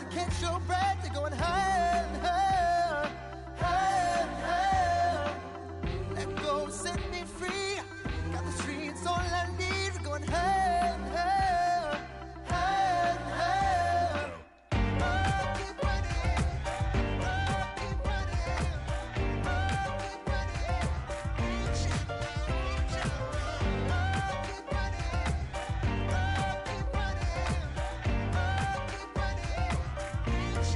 to catch your breath. They're going higher and higher, higher and higher. Let go, set me free. Got the streets all I need. They're going higher and higher, higher and higher. Oh, keep running. Oh, keep running. Oh, keep running. Reach out, reach out. Oh, keep running. Oh, keep running. Oh, keep running. Reach out, reach out.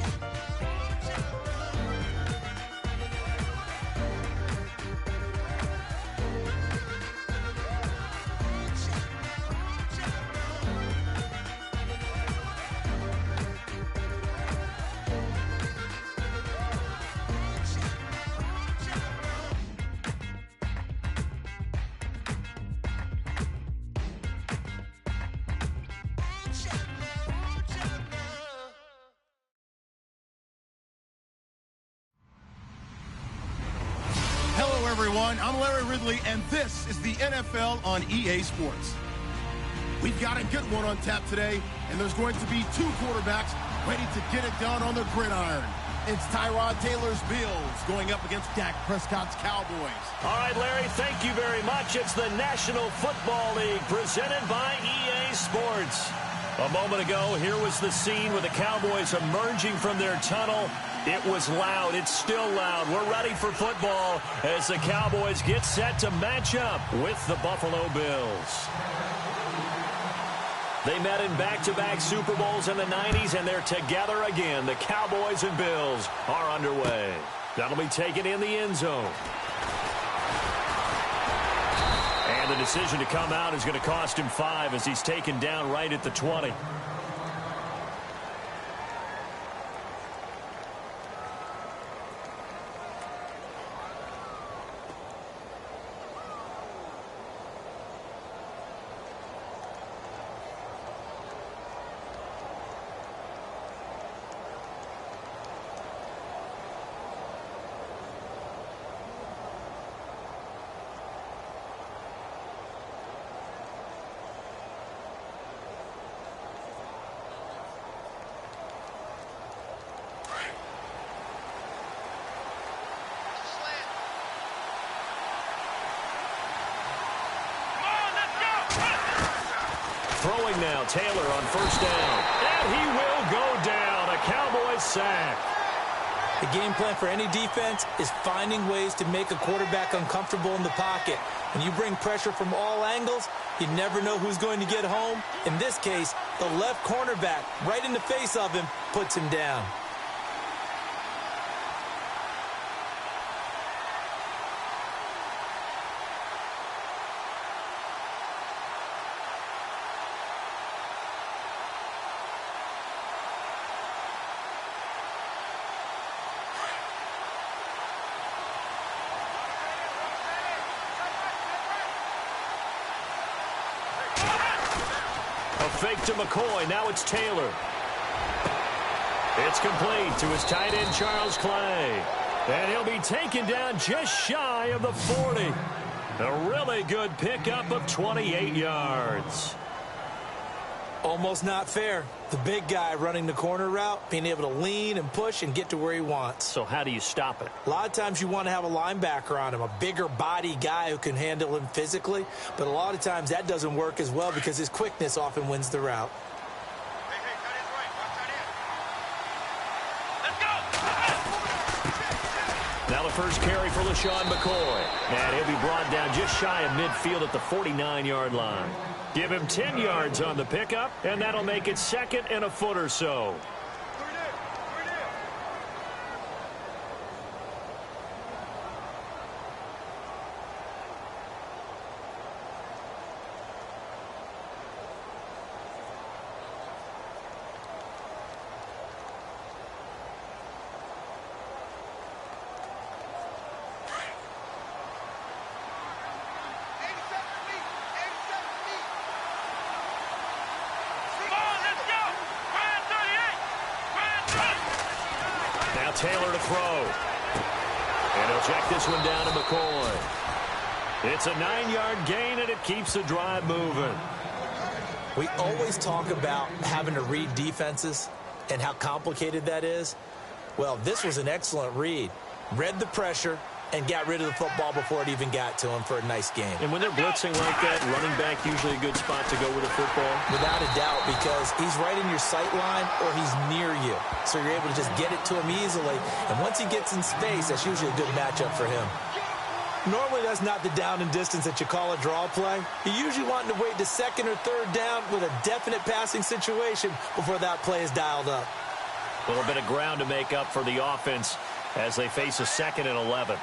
Hello, everyone. I'm Larry Ridley, and this is the NFL on EA Sports. We've got a good one on tap today, and there's going to be two quarterbacks ready to get it done on the gridiron. It's Tyrod Taylor's Bills going up against Dak Prescott's Cowboys. All right, Larry, thank you very much. It's the National Football League presented by EA Sports. A moment ago, here was the scene with the Cowboys emerging from their tunnel. It was loud. It's still loud. We're ready for football as the Cowboys get set to match up with the Buffalo Bills. They met in back-to-back Super Bowls in the 90s, and they're together again. The Cowboys and Bills are underway. That'll be taken in the end zone. And the decision to come out is going to cost him 5 as he's taken down right at the 20. Throwing now, Taylor on first down. And he will go down. A Cowboys sack. The game plan for any defense is finding ways to make a quarterback uncomfortable in the pocket. When you bring pressure from all angles, you never know who's going to get home. In this case, the left cornerback, right in the face of him, puts him down. Fake to McCoy. Now it's Taylor. It's complete to his tight end, Charles Clay. And he'll be taken down just shy of the 40. A really good pickup of 28 yards. Almost not fair. The big guy running the corner route, being able to lean and push and get to where he wants. So how do you stop it? A lot of times you want to have a linebacker on him, a bigger body guy who can handle him physically. But a lot of times that doesn't work as well because his quickness often wins the route. Now the first carry for LaShawn McCoy. And he'll be brought down just shy of midfield at the 49-yard line. Give him 10 yards on the pickup, and that'll make it second and a foot or so. Taylor to throw. And he'll check this one down to McCoy. It's a 9-yard gain, and it keeps the drive moving. We always talk about having to read defenses. and how complicated that is? Well, this was an excellent read. Read the pressure and got rid of the football before it even got to him for a nice game. And when they're blitzing like that, running back usually a good spot to go with a football? Without a doubt, because he's right in your sight line or he's near you. So you're able to just get it to him easily. And once he gets in space, that's usually a good matchup for him. Normally, that's not the down and distance that you call a draw play. You're usually wanting to wait to second or third down with a definite passing situation before that play is dialed up. A little bit of ground to make up for the offense as they face a 2nd and 11.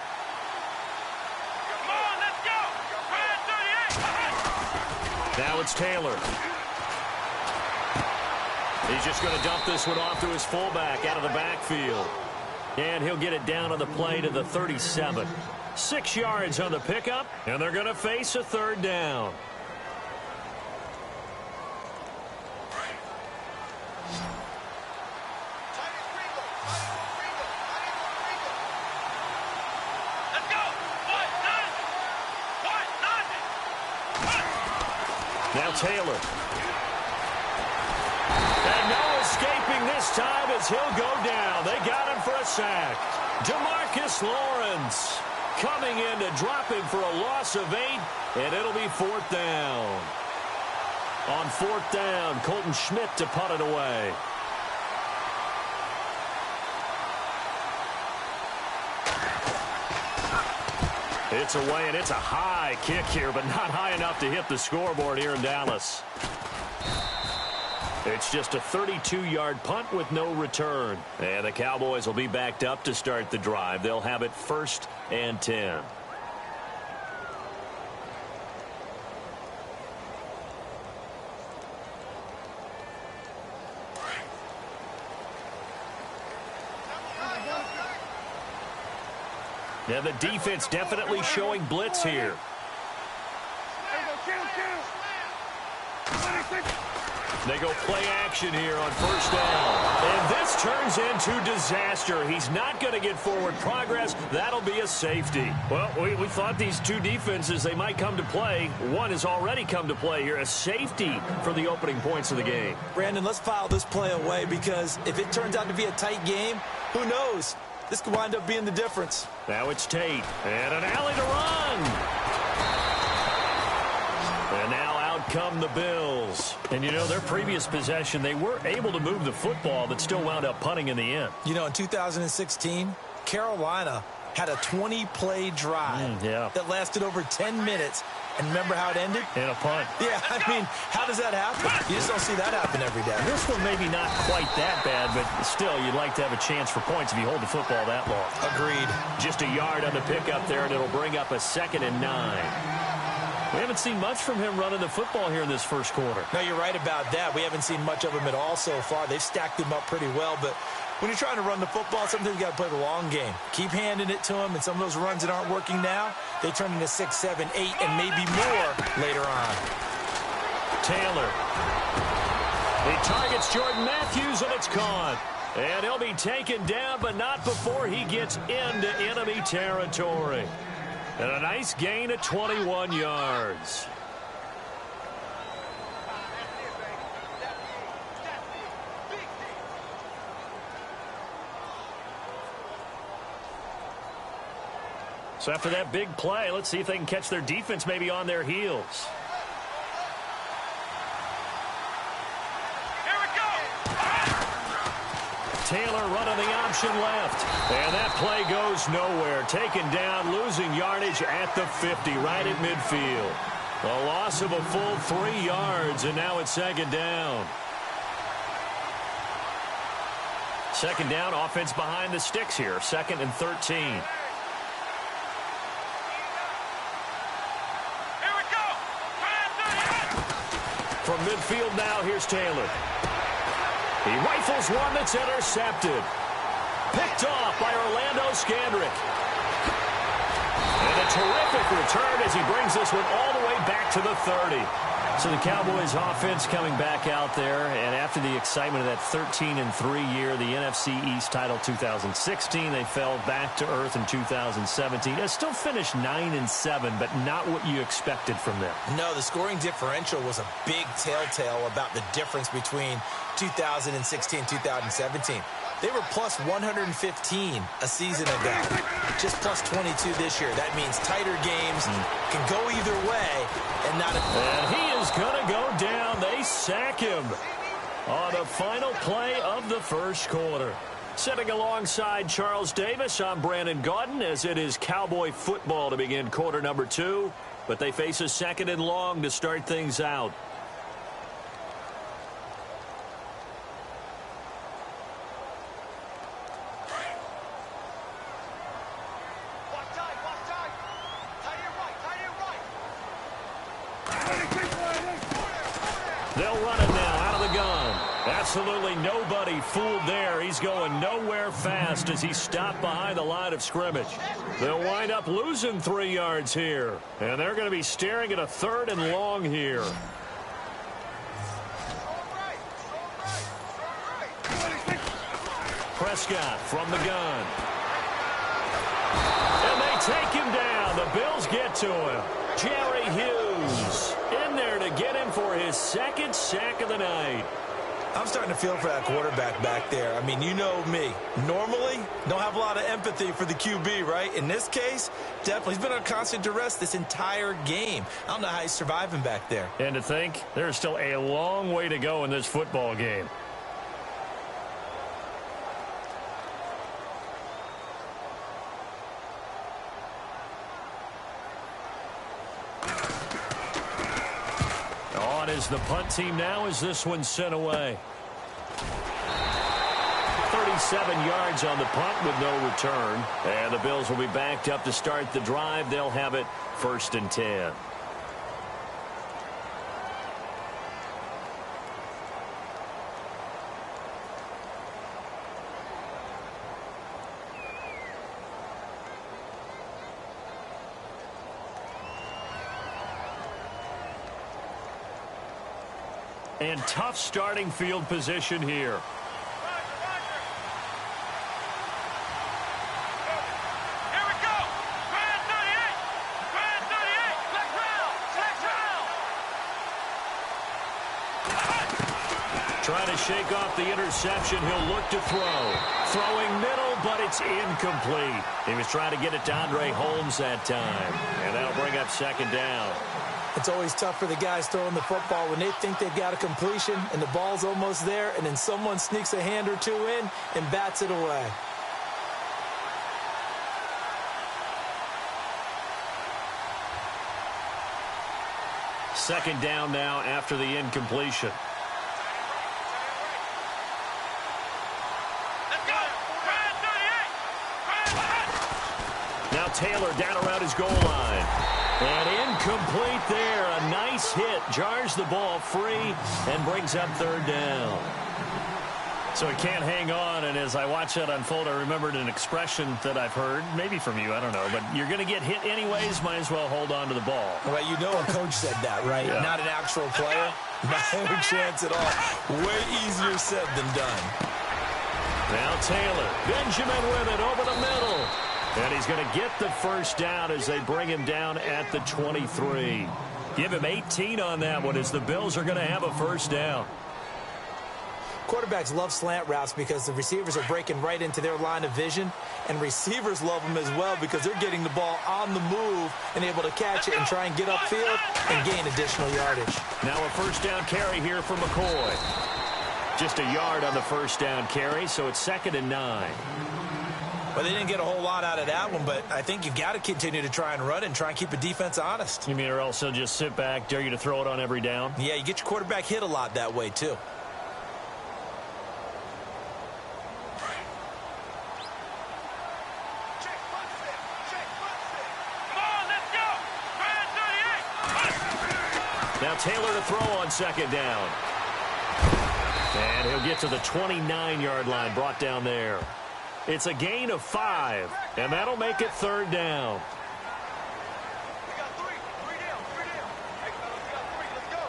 Now it's Taylor. He's just going to dump this one off to his fullback out of the backfield. And he'll get it down on the play to the 37. 6 yards on the pickup, and they're going to face a 3rd down. Now Taylor. And no escaping this time as he'll go down. They got him for a sack. DeMarcus Lawrence coming in to drop him for a loss of 8, and it'll be 4th down. On 4th down, Colton Schmidt to punt it away. It's away, and it's a high kick here, but not high enough to hit the scoreboard here in Dallas. It's just a 32-yard punt with no return. And the Cowboys will be backed up to start the drive. They'll have it 1st and 10. Now the defense definitely showing blitz here. They go play action here on 1st down. And this turns into disaster. He's not going to get forward progress. That'll be a safety. Well, we thought these two defenses, they might come to play. One has already come to play here. A safety for the opening points of the game. Brandon, let's file this play away because if it turns out to be a tight game, who knows? This could wind up being the difference. Now it's Tate. And an alley to run. And now out come the Bills. And, you know, their previous possession, they were able to move the football but still wound up punting in the end. You know, in 2016, Carolina had a 20-play drive that lasted over 10 minutes. And remember how it ended? In a punt. Yeah, I mean, how does that happen? You just don't see that happen every day. This one maybe not quite that bad, but still, you'd like to have a chance for points if you hold the football that long. Agreed. Just a yard on the pickup there, and it'll bring up a 2nd and 9. We haven't seen much from him running the football here in this first quarter. No, you're right about that. We haven't seen much of him at all so far. They've stacked him up pretty well, but when you're trying to run the football, sometimes you got to play the long game. Keep handing it to him, and some of those runs that aren't working now, they turn into 6, 7, 8, and maybe more later on. Taylor. He targets Jordan Matthews, and it's caught. And he'll be taken down, but not before he gets into enemy territory. And a nice gain of 21 yards. So after that big play, let's see if they can catch their defense maybe on their heels. Here we go. Taylor running the option left. And that play goes nowhere. Taken down, losing yardage at the 50, right at midfield. A loss of a full 3 yards, and now it's 2nd down. 2nd down, offense behind the sticks here. 2nd and 13. From midfield now, here's Taylor. He rifles one that's intercepted. Picked off by Orlando Scandrick. And a terrific return as he brings this one all the way back to the 30. So the Cowboys offense coming back out there, and after the excitement of that 13-3 year, the NFC East title 2016, they fell back to earth in 2017. They still finished 9-7, but not what you expected from them. No, the scoring differential was a big telltale about the difference between 2016 and 2017. They were plus 115 a season ago, just plus 22 this year. That means tighter games can go either way. And he is going to go down. They sack him on the final play of the first quarter. Sitting alongside Charles Davis, I'm Brandon Gaudin, as it is Cowboy football to begin quarter number 2. But they face a 2nd and long to start things out. They'll run it now out of the gun. Absolutely nobody fooled there. He's going nowhere fast as he stopped behind the line of scrimmage. They'll wind up losing 3 yards here. And they're going to be staring at a 3rd and long here. Prescott from the gun. And they take him down. The Bills get to him. Jerry Hughes in there to get him for his 2nd sack of the night. I'm starting to feel for that quarterback back there. I mean, you know me. Normally, don't have a lot of empathy for the QB, right? In this case, definitely. He's been on constant duress this entire game. I don't know how he's surviving back there. And to think, there's still a long way to go in this football game. Is the punt team now as this one sent away. 37 yards on the punt with no return. And the Bills will be backed up to start the drive. They'll have it 1st and 10. And tough starting field position here. Here we go. Grand 38. Grand 38. Let's round. Trying to shake off the interception. He'll look to throw. Throwing middle, but it's incomplete. He was trying to get it to Andre Holmes that time. And that'll bring up 2nd down. It's always tough for the guys throwing the football when they think they've got a completion and the ball's almost there, and then someone sneaks a hand or two in and bats it away. Second down now after the incompletion. Let's go. Grand 38. Now Taylor down around his goal line. And incomplete there. A nice hit. Jars the ball free and brings up 3rd down. So he can't hang on. And as I watch that unfold, I remembered an expression that I've heard, maybe from you, I don't know. But you're going to get hit anyways, might as well hold on to the ball. Well, you know a coach said that, right? Yeah. Not an actual player. No chance at all. Way easier said than done. Now Taylor. Benjamin with it over the middle. And he's going to get the 1st down as they bring him down at the 23. Give him 18 on that one as the Bills are going to have a 1st down. Quarterbacks love slant routes because the receivers are breaking right into their line of vision, and receivers love them as well because they're getting the ball on the move and able to catch it and try and get upfield and gain additional yardage. Now a 1st down carry here for McCoy. Just a yard on the 1st down carry, so it's 2nd and 9. Well, they didn't get a whole lot out of that one, but I think you've got to continue to try and run and try and keep a defense honest. You mean or else they'll just sit back, dare you to throw it on every down? Yeah, you get your quarterback hit a lot that way, too. Come on, let's go. Grand 38. Now Taylor to throw on 2nd down. And he'll get to the 29-yard line, brought down there. It's a gain of 5, and that'll make it 3rd down. We got 3. 3 down. 3 down. Hey, fellas, we got 3. Let's go.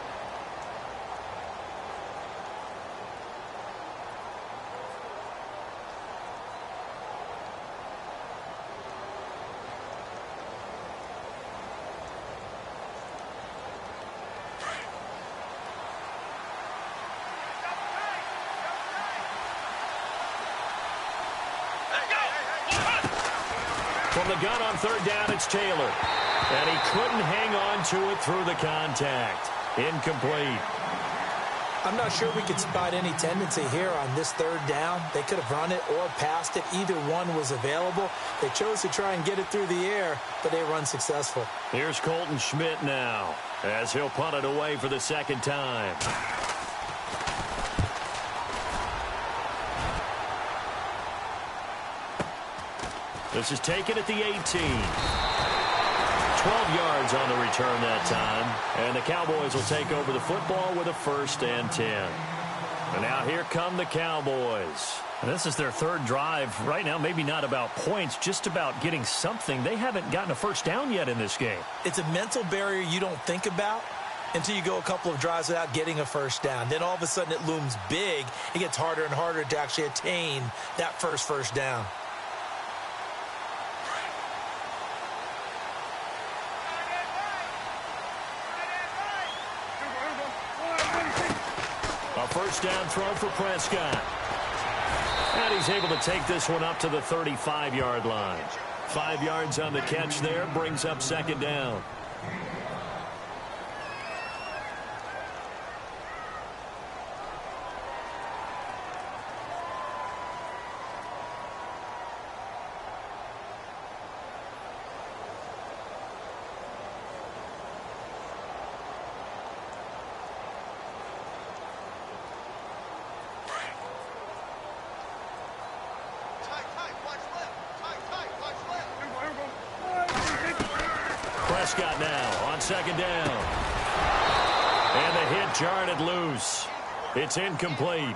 From the gun on third down, it's Taylor. And he couldn't hang on to it through the contact. Incomplete. I'm not sure we could spot any tendency here on this third down. They could have run it or passed it. Either one was available. They chose to try and get it through the air, but they were unsuccessful. Here's Colton Schmidt now, as he'll punt it away for the second time. This is taken at the 18. 12 yards on the return that time. And the Cowboys will take over the football with a 1st and 10. And now here come the Cowboys. And this is their third drive. Right now, maybe not about points, just about getting something. They haven't gotten a first down yet in this game. It's a mental barrier you don't think about until you go a couple of drives without getting a first down. Then all of a sudden it looms big. It gets harder and harder to actually attain that first down. A first down throw for Prescott. And he's able to take this one up to the 35-yard line. 5 yards on the catch there, brings up second down. Prescott now on second down. And the hit jarred it loose. It's incomplete.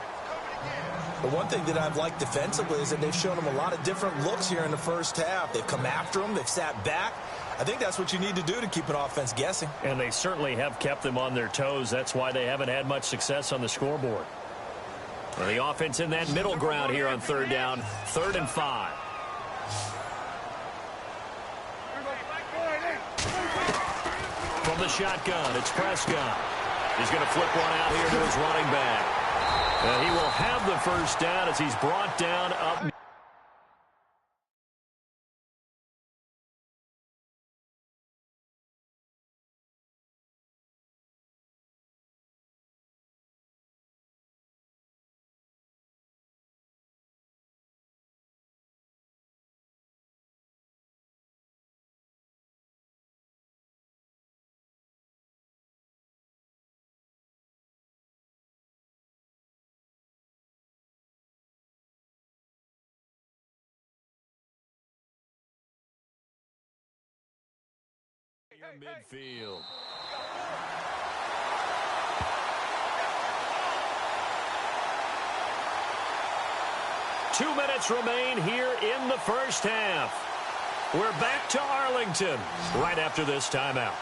The one thing that I've liked defensively is that they've shown him a lot of different looks here in the first half. They've come after him. They've sat back. I think that's what you need to do to keep an offense guessing. And they certainly have kept them on their toes. That's why they haven't had much success on the scoreboard. And the offense in that middle ground here on third down. 3rd and 5. From the shotgun, it's Prescott. He's going to flip one out here to his running back. And he will have the first down as he's brought down up. Midfield. Two minutes remain here in the first half. We're back to Arlington right after this timeout.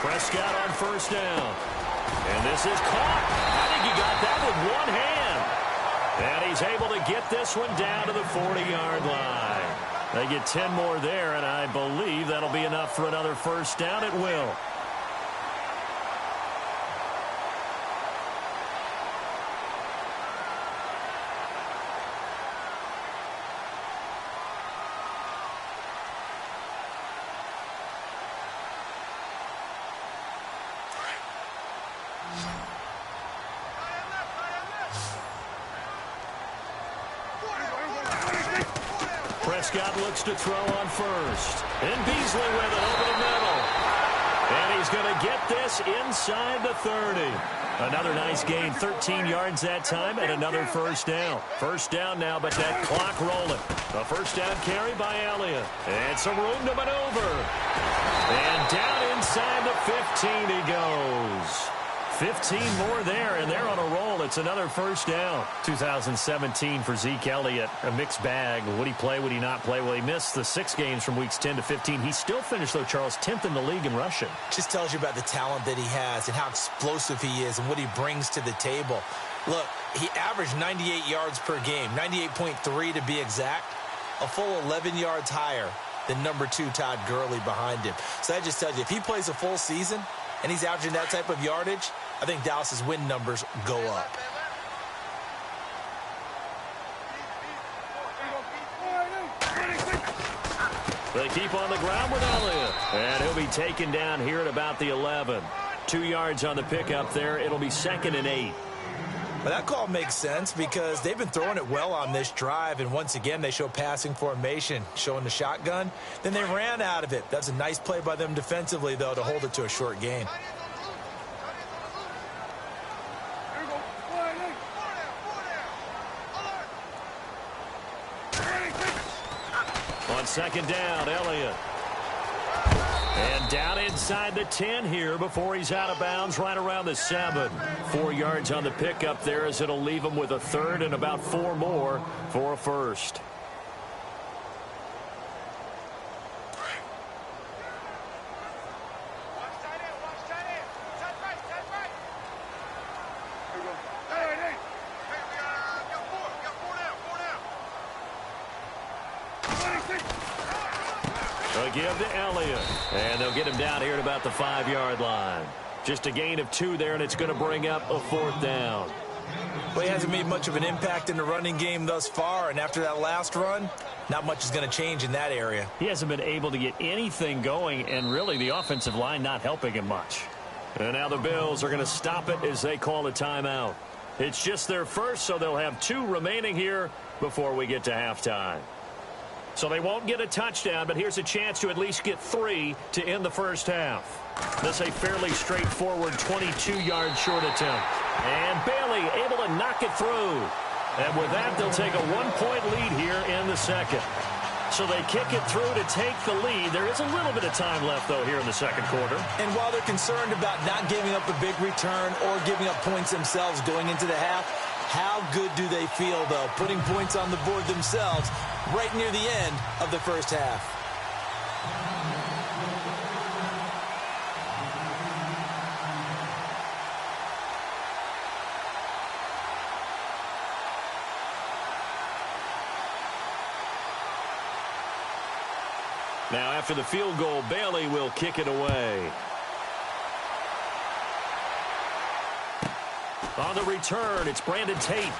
Prescott on first down. And this is caught. I think he got that with one hand. And he's able to get this one down to the 40-yard line. They get 10 more there, and I believe that'll be enough for another first down. It will. Prescott looks to throw on first. And Beasley with it over the middle. And he's going to get this inside the 30. Another nice gain, 13 yards that time, and another first down. First down now, but that clock rolling. A first down carry by Elliott. And some room to maneuver. And down inside the 15 he goes. 15 more there, and they're on a roll. It's another first down. 2017 for Zeke Elliott, a mixed bag. Would he play, would he not play? Well, he missed the 6 games from weeks 10 to 15. He still finished, though, Charles, 10th in the league in rushing. Just tells you about the talent that he has and how explosive he is and what he brings to the table. Look, he averaged 98 yards per game, 98.3 to be exact, a full 11 yards higher than number 2 Todd Gurley behind him. So that just tells you, if he plays a full season and he's averaging that type of yardage, I think Dallas's win numbers go up. They keep on the ground with Elliott. And he'll be taken down here at about the 11. 2 yards on the pickup there. It'll be 2nd and 8. Well, that call makes sense because they've been throwing it well on this drive, and once again they show passing formation, showing the shotgun. Then they ran out of it. That's a nice play by them defensively, though, to hold it to a short gain. On 2nd down, Elliott. And down inside the 10 here before he's out of bounds right around the 7. 4 yards on the pickup there as it'll leave him with a 3rd and about 4 more for a 1st. Give to Elliott. And they'll get him down here at about the 5-yard line. Just a gain of 2 there, and it's going to bring up a 4th down. Well, he hasn't made much of an impact in the running game thus far, and after that last run, not much is going to change in that area. He hasn't been able to get anything going, and really the offensive line not helping him much. And now the Bills are going to stop it as they call a timeout. It's just their first, so they'll have 2 remaining here before we get to halftime. So they won't get a touchdown, but here's a chance to at least get 3 to end the first half. This is a fairly straightforward 22-yard short attempt. And Bailey able to knock it through. And with that, they'll take a 1-point lead here in the second. So they kick it through to take the lead. There is a little bit of time left, though, here in the second quarter. And while they're concerned about not giving up a big return or giving up points themselves going into the half, how good do they feel, though, putting points on the board themselves right near the end of the first half? Now, after the field goal, Bailey will kick it away. On the return, it's Brandon Tate.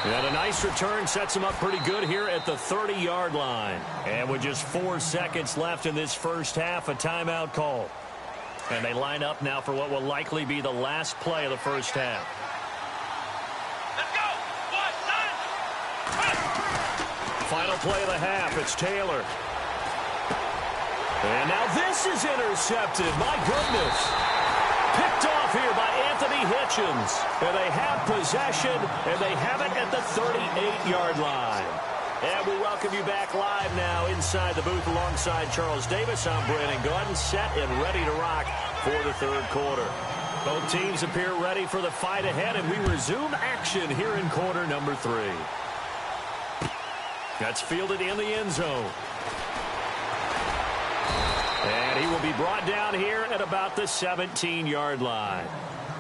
And a nice return sets him up pretty good here at the 30-yard line. And with just 4 seconds left in this first half, a timeout call. And they line up now for what will likely be the last play of the first half. Let's go! 1, 9. Final play of the half, it's Taylor. And now this is intercepted. My goodness. Picked off here by Anthony Hitchens. And they have possession, and they have it at the 38-yard line. And we welcome you back live now inside the booth alongside Charles Davis. I'm Brandon Gordon, set and ready to rock for the third quarter. Both teams appear ready for the fight ahead, and we resume action here in quarter number 3. That's fielded in the end zone. And he will be brought down here at about the 17-yard line.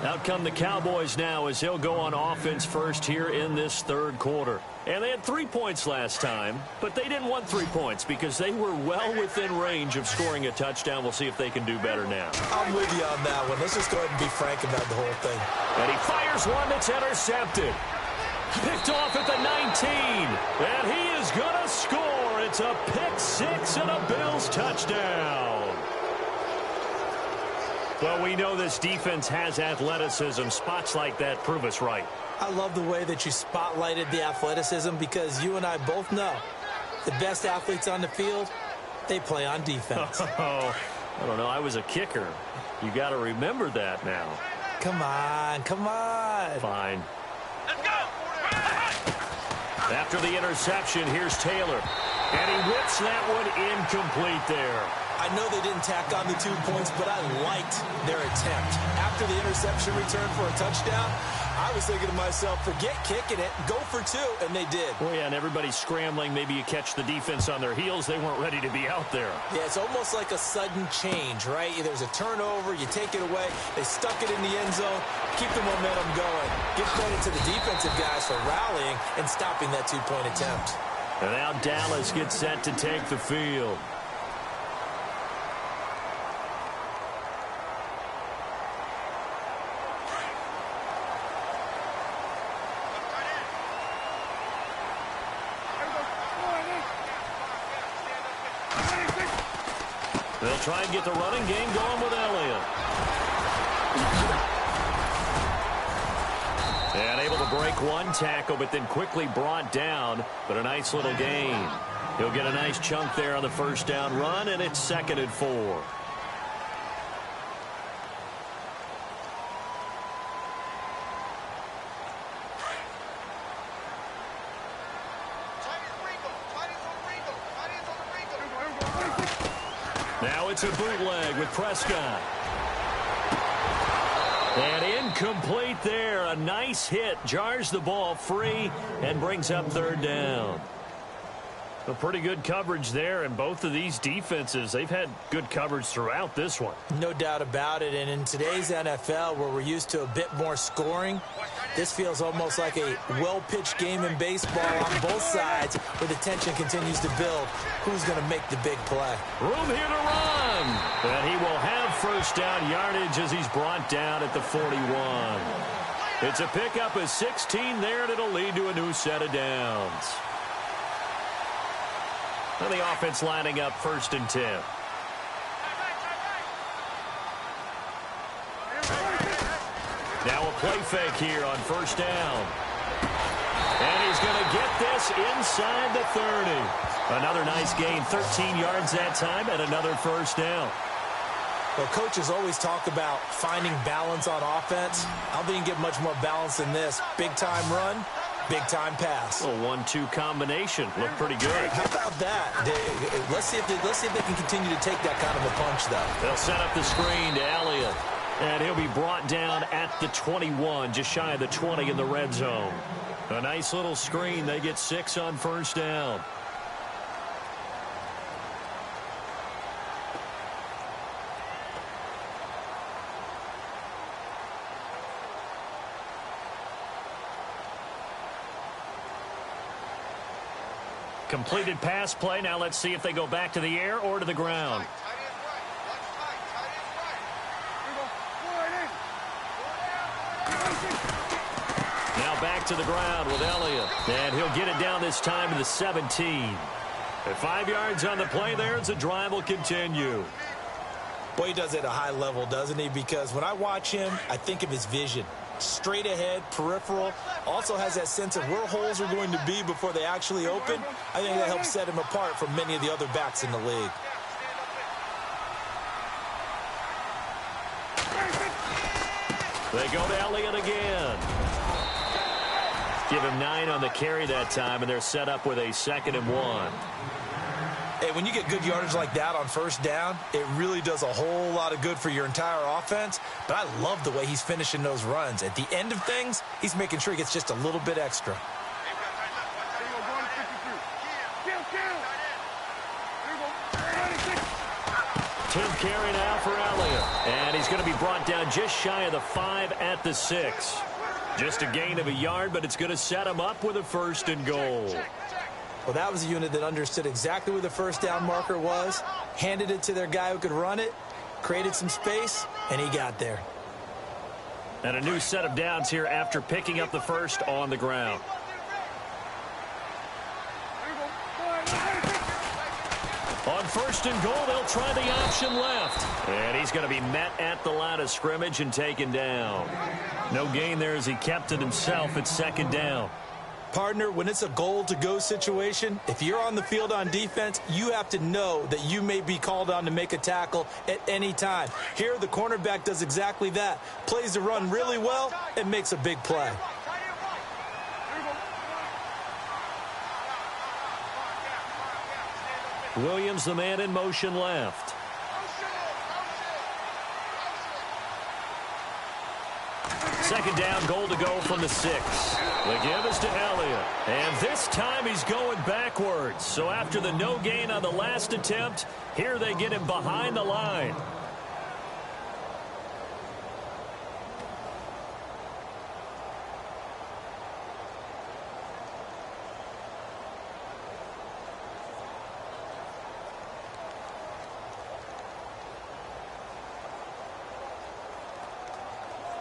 Out come the Cowboys now as they'll go on offense first here in this third quarter. And they had 3 points last time, but they didn't want 3 points because they were well within range of scoring a touchdown. We'll see if they can do better now. I'm with you on that one. Let's just go ahead and be frank about the whole thing. And he fires one that's intercepted. Picked off at the 19. And he is going to score. It's a pick 6 and a Bills touchdown. Well, we know this defense has athleticism. Spots like that prove us right. I love the way that you spotlighted the athleticism because you and I both know the best athletes on the field, they play on defense. Oh, I don't know. I was a kicker. You got to remember that now. Come on, come on. Fine. Let's go! After the interception, here's Taylor. And he whips that one incomplete there. I know they didn't tack on the 2 points, but I liked their attempt. After the interception return for a touchdown, I was thinking to myself, forget kicking it, go for 2, and they did. Well, yeah, and everybody's scrambling. Maybe you catch the defense on their heels. They weren't ready to be out there. Yeah, it's almost like a sudden change, right? There's a turnover, you take it away, they stuck it in the end zone, keep the momentum going. Give credit to the defensive guys for rallying and stopping that 2-point attempt. And now Dallas gets set to take the field. They'll try and get the running game going with Elliott. And able to break one tackle, but then quickly brought down. But a nice little gain. He'll get a nice chunk there on the first down run, and it's 2nd and 4. Now it's a bootleg with Prescott. And incomplete there. A nice hit. Jars the ball free and brings up 3rd down. A pretty good coverage there, and both of these defenses, they've had good coverage throughout this one. No doubt about it, and in today's NFL, where we're used to a bit more scoring, this feels almost like a well-pitched game in baseball on both sides, where the tension continues to build. Who's going to make the big play? Room here to run, and he will have first down yardage as he's brought down at the 41. It's a pickup of 16 there, and it'll lead to a new set of downs. And the offense lining up 1st and 10. Now a play fake here on 1st down. And he's going to get this inside the 30. Another nice gain, 13 yards that time, and another 1st down. Well, coaches always talk about finding balance on offense. I don't think you can get much more balance than this. Big-time run. Big-time pass. A 1-2 combination. Looked pretty good. How about that? Let's see if they can continue to take that kind of a punch, though. They'll set up the screen to Elliott. And he'll be brought down at the 21, just shy of the 20 in the red zone. A nice little screen. They get 6 on 1st down. Completed pass play. Now let's see if they go back to the air or to the ground. Now back to the ground with Elliott. And he'll get it down this time to the 17. At 5 yards on the play there, the drive will continue. Boy, he does it at a high level, doesn't he? Because when I watch him, I think of his vision. Straight ahead, peripheral, also has that sense of where holes are going to be before they actually open. I think that helps set him apart from many of the other backs in the league. They go to Elliott again. Give him 9 on the carry that time, and they're set up with a 2nd and 1. Hey, when you get good yardage like that on 1st down, it really does a whole lot of good for your entire offense. But I love the way he's finishing those runs. At the end of things, he's making sure he gets just a little bit extra. Tenth carry now for Elliott. And he's going to be brought down just shy of the 5 at the 6. Just a gain of a yard, but it's going to set him up with a 1st and goal. Well, that was a unit that understood exactly where the 1st down marker was, handed it to their guy who could run it, created some space, and he got there. And a new set of downs here after picking up the 1st on the ground. On 1st and goal, they'll try the option left. And he's going to be met at the line of scrimmage and taken down. No gain there as he kept it himself at 2nd down. Partner, when it's a goal-to-go situation, if you're on the field on defense, you have to know that you may be called on to make a tackle at any time. Here, the cornerback does exactly that. Plays the run really well and makes a big play. Williams, the man in motion left. Second down, goal to go from the 6. The give is to Elliott. And this time he's going backwards. So after the no gain on the last attempt, here they get him behind the line.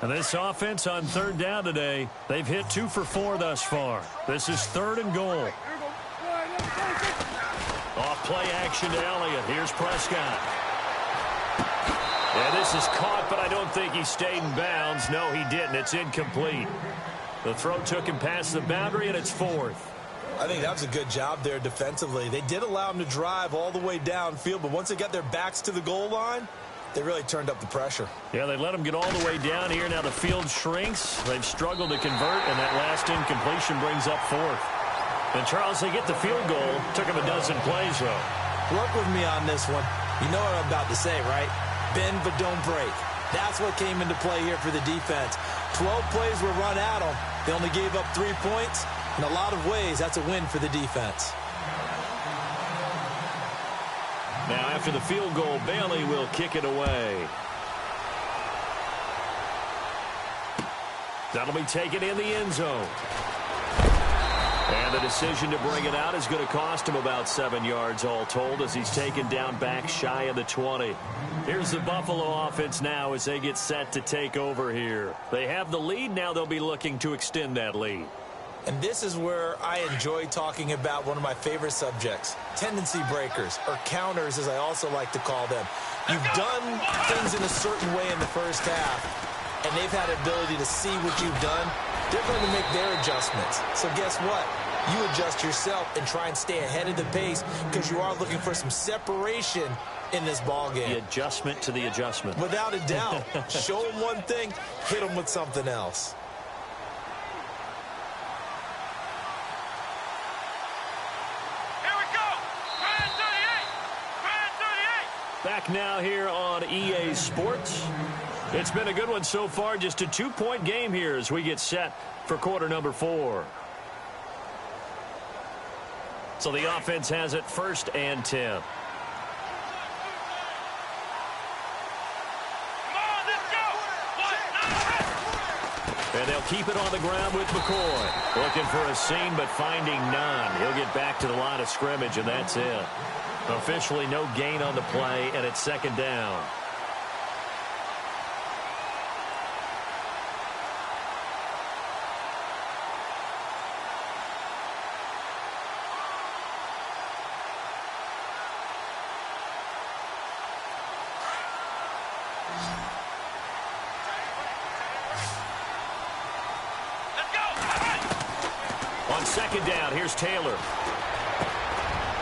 And this offense on 3rd down today, they've hit 2 for 4 thus far. This is 3rd and goal. Off play action to Elliott. Here's Prescott. And this is caught, but I don't think he stayed in bounds. No, he didn't. It's incomplete. The throw took him past the boundary, and it's 4th. I think that was a good job there defensively. They did allow him to drive all the way downfield, but once they got their backs to the goal line, they really turned up the pressure. Yeah, they let him get all the way down here. Now the field shrinks. They've struggled to convert, and that last incompletion brings up 4th. And, Charles, they get the field goal. Took him a dozen plays, though. Work with me on this one. You know what I'm about to say, right? Bend but don't break. That's what came into play here for the defense. 12 plays were run at them. They only gave up 3 points. In a lot of ways, that's a win for the defense. Now, after the field goal, Bailey will kick it away. That'll be taken in the end zone. And the decision to bring it out is going to cost him about 7 yards all told as he's taken down back shy of the 20. Here's the Buffalo offense now as they get set to take over here. They have the lead. Now they'll be looking to extend that lead. And this is where I enjoy talking about one of my favorite subjects, tendency breakers, or counters as I also like to call them. You've done things in a certain way in the first half, and they've had the ability to see what you've done. They're going to make their adjustments. So guess what? You adjust yourself and try and stay ahead of the pace because you are looking for some separation in this ball game. The adjustment to the adjustment. Without a doubt. Show them one thing, hit them with something else. Back now here on EA Sports. It's been a good one so far. Just a 2-point game here as we get set for quarter number 4. So the offense has it 1st and 10. And they'll keep it on the ground with McCoy. Looking for a seam, but finding none. He'll get back to the line of scrimmage, and that's it. Officially no gain on the play, and it's 2nd down. On 2nd down, here's Taylor.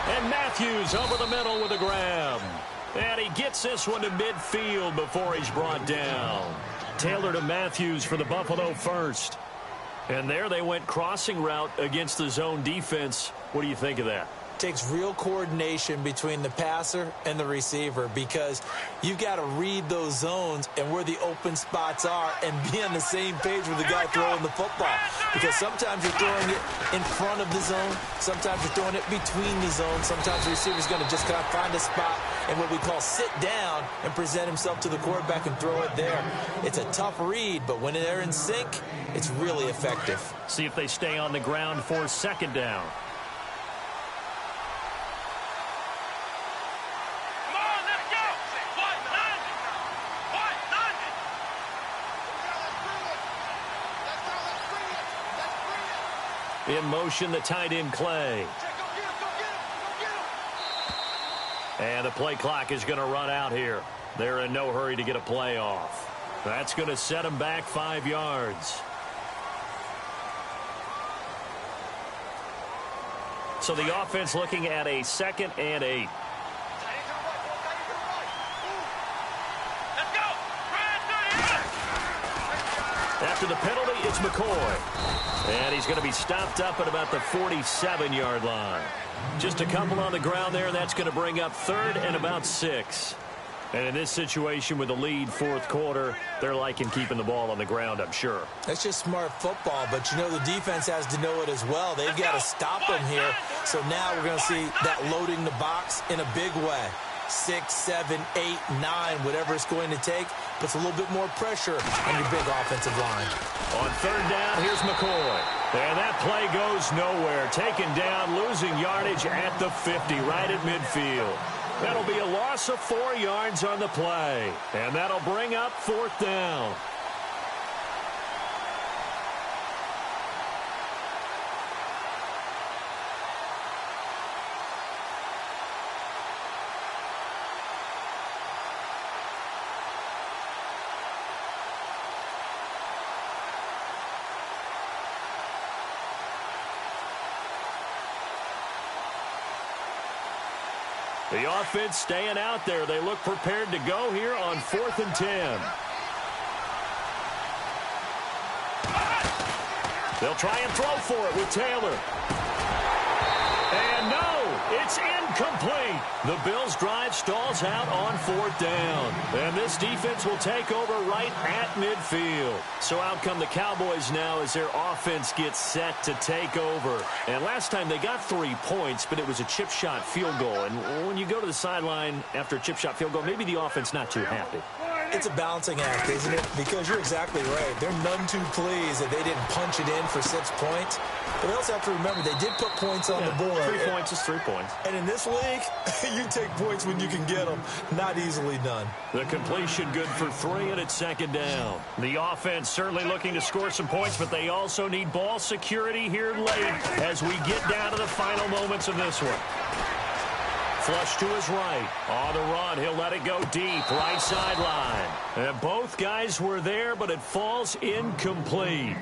And Matthews over the middle with a grab. And he gets this one to midfield before he's brought down. Taylor to Matthews for the Buffalo first. And there they went crossing route against the zone defense. What do you think of that? Takes real coordination between the passer and the receiver because you've got to read those zones and where the open spots are and be on the same page with the guy throwing the football. Because sometimes you're throwing it in front of the zone. Sometimes you're throwing it between the zones. Sometimes the receiver's going to just kind of find a spot and what we call sit down and present himself to the quarterback and throw it there. It's a tough read, but when they're in sync, it's really effective. See if they stay on the ground for 2nd down. In motion, the tight end Clay. And the play clock is going to run out here. They're in no hurry to get a play off. That's going to set them back 5 yards. So the offense looking at a 2nd and 8. After the penalty, it's McCoy. And he's going to be stopped up at about the 47-yard line. Just a couple on the ground there. That's going to bring up 3rd and about 6. And in this situation with the lead 4th quarter, they're liking keeping the ball on the ground, I'm sure. That's just smart football, but you know the defense has to know it as well. They've got to stop them here. So now we're going to see that loading the box in a big way. 6, 7, 8, 9, whatever it's going to take, puts a little bit more pressure on your big offensive line. On 3rd down, here's McCoy. And that play goes nowhere. Taken down, losing yardage at the 50, right at midfield. That'll be a loss of 4 yards on the play. And that'll bring up 4th down. The offense staying out there. They look prepared to go here on 4th and 10. They'll try and throw for it with Taylor. And no, it's incomplete. The Bills' drive stalls out on 4th down. And this defense will take over right at midfield. So out come the Cowboys now as their offense gets set to take over. And last time they got 3 points, but it was a chip shot field goal. And when you go to the sideline after a chip shot field goal, maybe the offense not too happy. It's a balancing act, isn't it? Because you're exactly right. They're none too pleased that they didn't punch it in for 6 points. But they also have to remember they did put points on the board. 3 points is 3 points. And in this league, you take points when you can get them. Not easily done. The completion good for 3, and it's 2nd down. The offense certainly looking to score some points, but they also need ball security here late as we get down to the final moments of this one. Flush to his right. On the run, he'll let it go deep. Right sideline. And both guys were there, but it falls incomplete.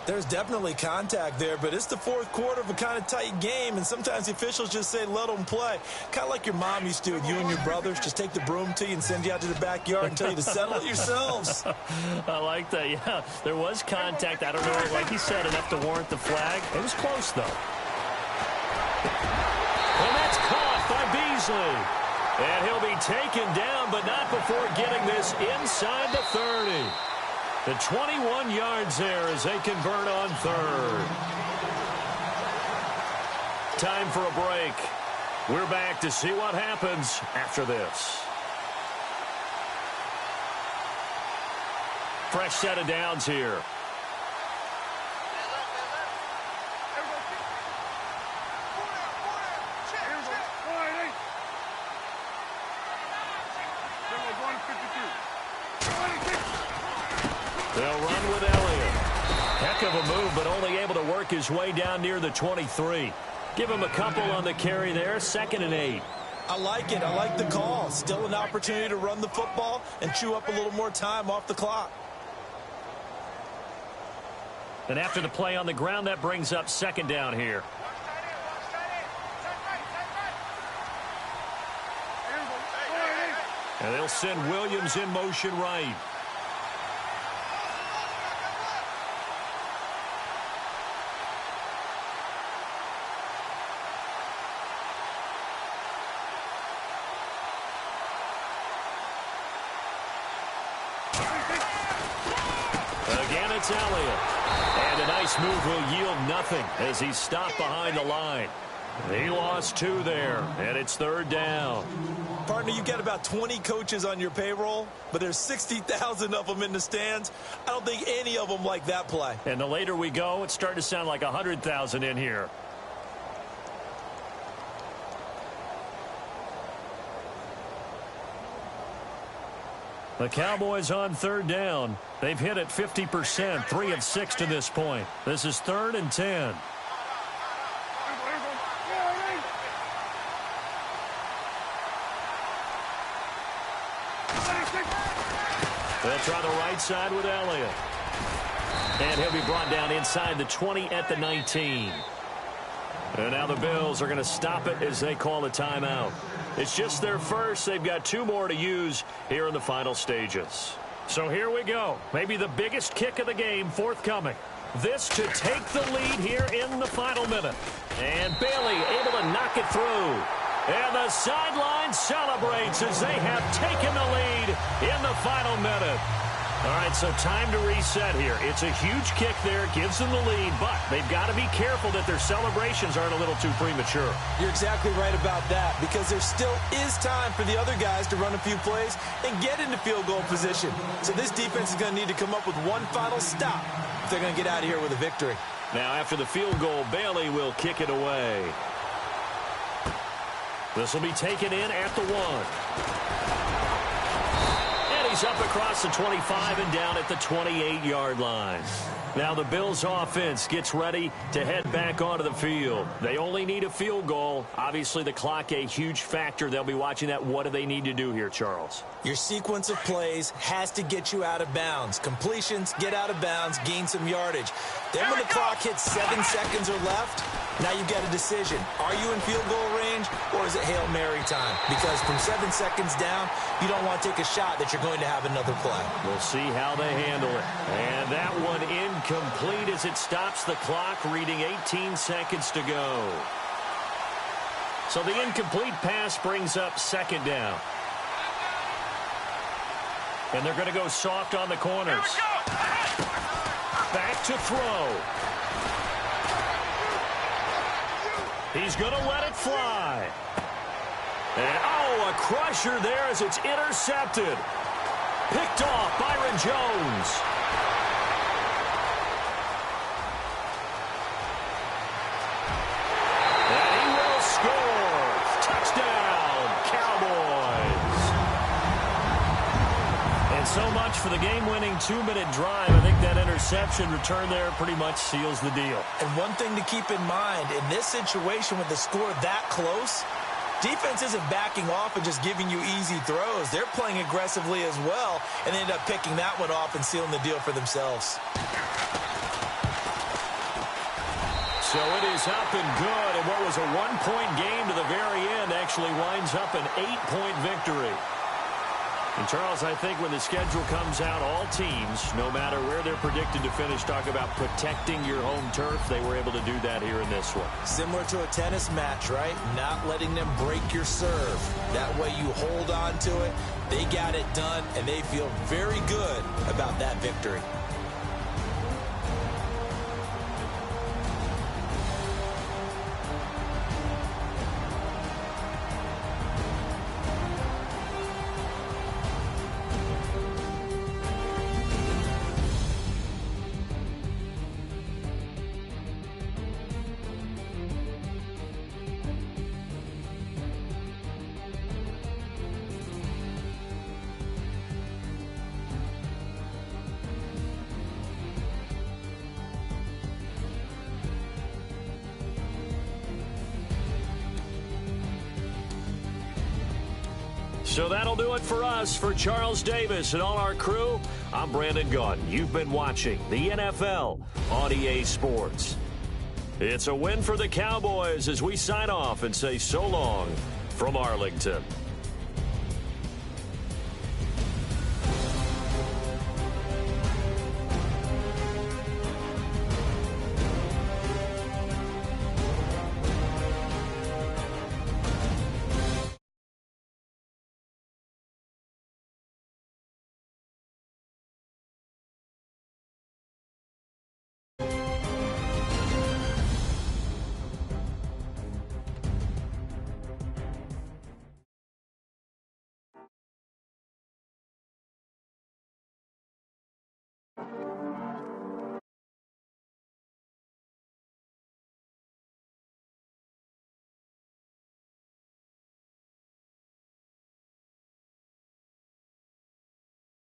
There's definitely contact there, but it's the 4th quarter of a kind of tight game, and sometimes the officials just say, let them play. Kind of like your mom used to with you and your brothers. Just take the broom to you and send you out to the backyard and tell you to settle it yourselves. I like that, yeah. There was contact. I don't know, like he said, enough to warrant the flag. It was close, though. And that's caught by Beasley. And he'll be taken down, but not before getting this inside the 30. The 21 yards there as they convert on 3rd. Time for a break. We're back to see what happens after this. Fresh set of downs here. They'll run with Elliott. Heck of a move, but only able to work his way down near the 23. Give him a couple on the carry there. 2nd and 8. I like it. I like the call. Still an opportunity to run the football and chew up a little more time off the clock. And after the play on the ground, that brings up 2nd down here. And they'll send Williams in motion right. Again, it's Elliott. And a nice move will yield nothing as he's stopped behind the line. He lost 2 there, and it's 3rd down. Partner, you've got about 20 coaches on your payroll, but there's 60,000 of them in the stands. I don't think any of them like that play. And the later we go, it's starting to sound like 100,000 in here. The Cowboys on 3rd down. They've hit it 50%, 3 of 6 to this point. This is 3rd and 10. They'll try the right side with Elliott. And he'll be brought down inside the 20 at the 19. And now the Bills are going to stop it as they call a timeout. It's just their first. They've got 2 more to use here in the final stages. So here we go. Maybe the biggest kick of the game forthcoming. This to take the lead here in the final minute. And Bailey able to knock it through. And the sideline celebrates as they have taken the lead in the final minute. All right, so time to reset here. It's a huge kick there, gives them the lead, but they've got to be careful that their celebrations aren't a little too premature. You're exactly right about that, because there still is time for the other guys to run a few plays and get into field goal position. So this defense is going to need to come up with one final stop if they're going to get out of here with a victory. Now, after the field goal, Bailey will kick it away. This will be taken in at the 1. He's up across the 25 and down at the 28-yard line. Now the Bills offense gets ready to head back onto the field. They only need a field goal. Obviously the clock a huge factor. They'll be watching that. What do they need to do here, Charles? Your sequence of plays has to get you out of bounds. Completions, get out of bounds, gain some yardage. Then when the clock hits 7 seconds or left, Now you've got a decision. Are you in field goal range, or is it Hail Mary time? Because from 7 seconds down, you don't want to take a shot that you're going to have another play. We'll see how they handle it. And that one incomplete as it stops the clock, reading 18 seconds to go. So the incomplete pass brings up second down. And they're going to go soft on the corners. Back to throw. He's going to let it fly. And, oh, a crusher there as it's intercepted. Picked off Byron Jones. And he will score. Touchdown, Cowboys. And so much for the game-winning 2-minute drive. I think that interception return there pretty much seals the deal. And one thing to keep in mind, in this situation with the score that close, defense isn't backing off and just giving you easy throws. They're playing aggressively as well, and they end up picking that one off and sealing the deal for themselves. So it is up and good, and what was a 1-point game to the very end actually winds up an 8-point victory. And, Charles, I think when the schedule comes out, all teams, no matter where they're predicted to finish, talk about protecting your home turf. They were able to do that here in this one. Similar to a tennis match, right? Not letting them break your serve. That way you hold on to it. They got it done, and they feel very good about that victory. So that'll do it for us. For Charles Davis and all our crew, I'm Brandon Gaudin. You've been watching the NFL on EA Sports. It's a win for the Cowboys as we sign off and say so long from Arlington.